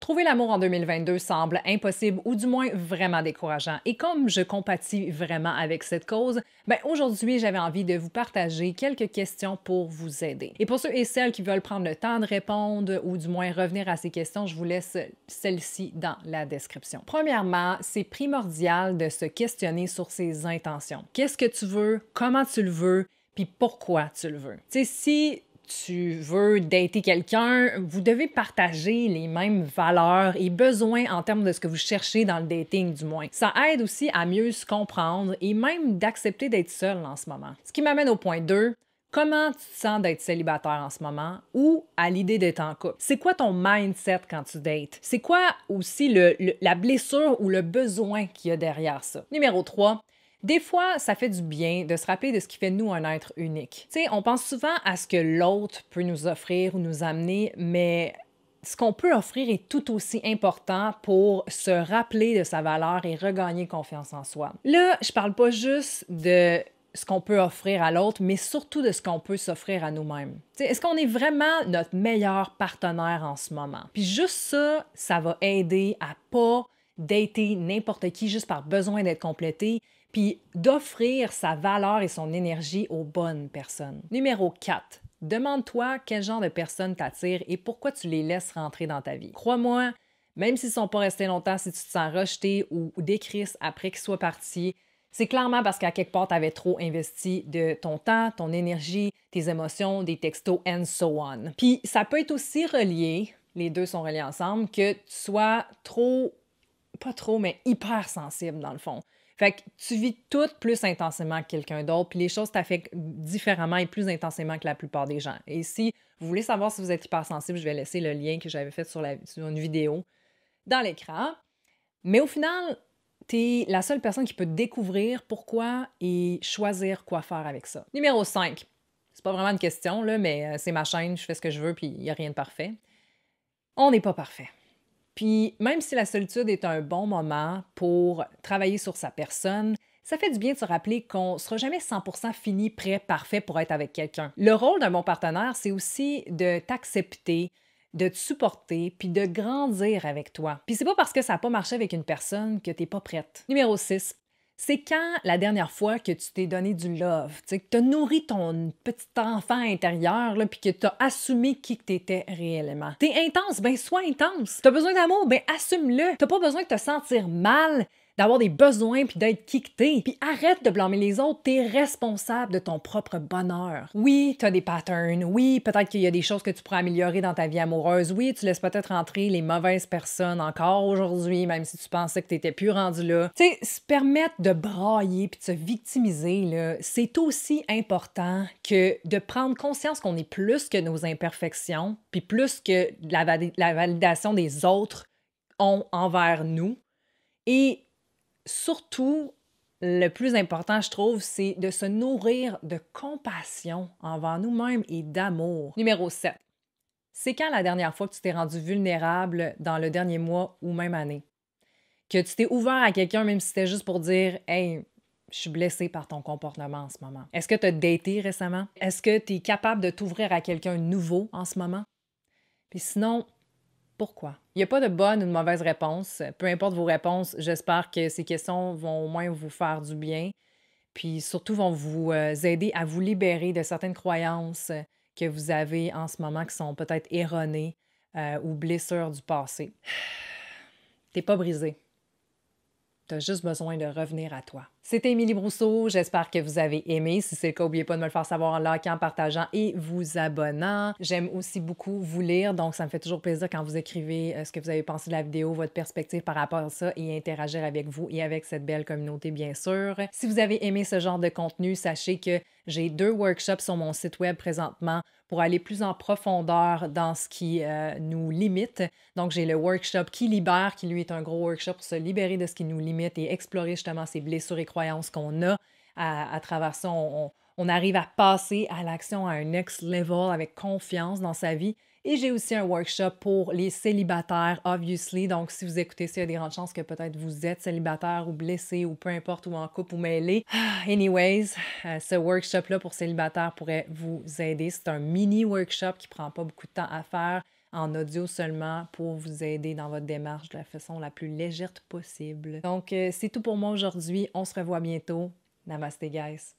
Trouver l'amour en 2022 semble impossible ou du moins vraiment décourageant. Et comme je compatis vraiment avec cette cause, aujourd'hui, j'avais envie de vous partager quelques questions pour vous aider. Et pour ceux et celles qui veulent prendre le temps de répondre ou du moins revenir à ces questions, je vous laisse celles-ci dans la description. Premièrement, c'est primordial de se questionner sur ses intentions. Qu'est-ce que tu veux? Comment tu le veux? Puis pourquoi tu le veux? Tu sais, si tu veux dater quelqu'un, vous devez partager les mêmes valeurs et besoins en termes de ce que vous cherchez dans le dating, du moins. Ça aide aussi à mieux se comprendre et même d'accepter d'être seul en ce moment. Ce qui m'amène au point 2. Comment tu te sens d'être célibataire en ce moment ou à l'idée d'être en couple? C'est quoi ton mindset quand tu dates? C'est quoi aussi la blessure ou le besoin qu'il y a derrière ça? Numéro 3. Des fois, ça fait du bien de se rappeler de ce qui fait de nous un être unique. Tu sais, on pense souvent à ce que l'autre peut nous offrir ou nous amener, mais ce qu'on peut offrir est tout aussi important pour se rappeler de sa valeur et regagner confiance en soi. Là, je parle pas juste de ce qu'on peut offrir à l'autre, mais surtout de ce qu'on peut s'offrir à nous-mêmes. Tu sais, est-ce qu'on est vraiment notre meilleur partenaire en ce moment? Puis juste ça, ça va aider à pas dater n'importe qui juste par besoin d'être complété, puis d'offrir sa valeur et son énergie aux bonnes personnes. Numéro 4. Demande-toi quel genre de personnes t'attirent et pourquoi tu les laisses rentrer dans ta vie. Crois-moi, même s'ils ne sont pas restés longtemps, si tu te sens rejeté ou décrisse après qu'ils soient partis, c'est clairement parce qu'à quelque part, tu avais trop investi de ton temps, ton énergie, tes émotions, des textos, and so on. Puis ça peut être aussi relié, les deux sont reliés ensemble, que tu sois pas trop, mais hyper sensible dans le fond. Fait que tu vis tout plus intensément que quelqu'un d'autre, puis les choses t'affectent différemment et plus intensément que la plupart des gens. Et si vous voulez savoir si vous êtes hypersensible, je vais laisser le lien que j'avais fait sur une vidéo dans l'écran. Mais au final, t'es la seule personne qui peut découvrir pourquoi et choisir quoi faire avec ça. Numéro 5. C'est pas vraiment une question, là, mais c'est ma chaîne, je fais ce que je veux, puis il n'y a rien de parfait. On n'est pas parfait. Puis même si la solitude est un bon moment pour travailler sur sa personne, ça fait du bien de se rappeler qu'on ne sera jamais 100% fini, prêt, parfait pour être avec quelqu'un. Le rôle d'un bon partenaire, c'est aussi de t'accepter, de te supporter, puis de grandir avec toi. Puis c'est pas parce que ça n'a pas marché avec une personne que tu n'es pas prête. Numéro 6. C'est quand la dernière fois que tu t'es donné du love, que tu as nourri ton petit enfant intérieur, là, puis que tu as assumé qui tu étais réellement. T'es intense, ben sois intense. T'as besoin d'amour, ben assume-le. T'as pas besoin de te sentir mal, d'avoir des besoins puis d'être qui que t'es. Puis arrête de blâmer les autres, t'es responsable de ton propre bonheur. Oui, t'as des patterns, oui, peut-être qu'il y a des choses que tu pourrais améliorer dans ta vie amoureuse, oui, tu laisses peut-être entrer les mauvaises personnes encore aujourd'hui, même si tu pensais que t'étais plus rendu là. Tu sais, se permettre de brailler puis de se victimiser, là, c'est aussi important que de prendre conscience qu'on est plus que nos imperfections, puis plus que la validation des autres ont envers nous. Et surtout, le plus important, je trouve, c'est de se nourrir de compassion envers nous-mêmes et d'amour. Numéro 7. C'est quand la dernière fois que tu t'es rendu vulnérable dans le dernier mois ou même année? Que tu t'es ouvert à quelqu'un, même si c'était juste pour dire « Hey, je suis blessée par ton comportement en ce moment. » Est-ce que tu as daté récemment? Est-ce que tu es capable de t'ouvrir à quelqu'un de nouveau en ce moment? Puis sinon, pourquoi? Il n'y a pas de bonne ou de mauvaise réponse. Peu importe vos réponses, j'espère que ces questions vont au moins vous faire du bien, puis surtout vont vous aider à vous libérer de certaines croyances que vous avez en ce moment qui sont peut-être erronées ou blessures du passé. T'es pas brisé. Tu as juste besoin de revenir à toi. C'était Émilie Brousseau. J'espère que vous avez aimé. Si c'est le cas, n'oubliez pas de me le faire savoir en likant, partageant et vous abonnant. J'aime aussi beaucoup vous lire, donc ça me fait toujours plaisir quand vous écrivez ce que vous avez pensé de la vidéo, votre perspective par rapport à ça et interagir avec vous et avec cette belle communauté, bien sûr. Si vous avez aimé ce genre de contenu, sachez que j'ai 2 workshops sur mon site web présentement pour aller plus en profondeur dans ce qui nous limite. Donc, j'ai le workshop Qui libère, qui lui est un gros workshop pour se libérer de ce qui nous limite et explorer justement ces blessures et croyances qu'on a. À travers ça, on arrive à passer à l'action à un next level avec confiance dans sa vie. Et j'ai aussi un workshop pour les célibataires, obviously. Donc, si vous écoutez ça, il y a des grandes chances que peut-être vous êtes célibataire ou blessé ou peu importe, ou en couple ou mêlé. Anyways, ce workshop-là pour célibataires pourrait vous aider. C'est un mini workshop qui prend pas beaucoup de temps à faire. en audio seulement pour vous aider dans votre démarche de la façon la plus légère possible. Donc, c'est tout pour moi aujourd'hui. On se revoit bientôt. Namaste, guys!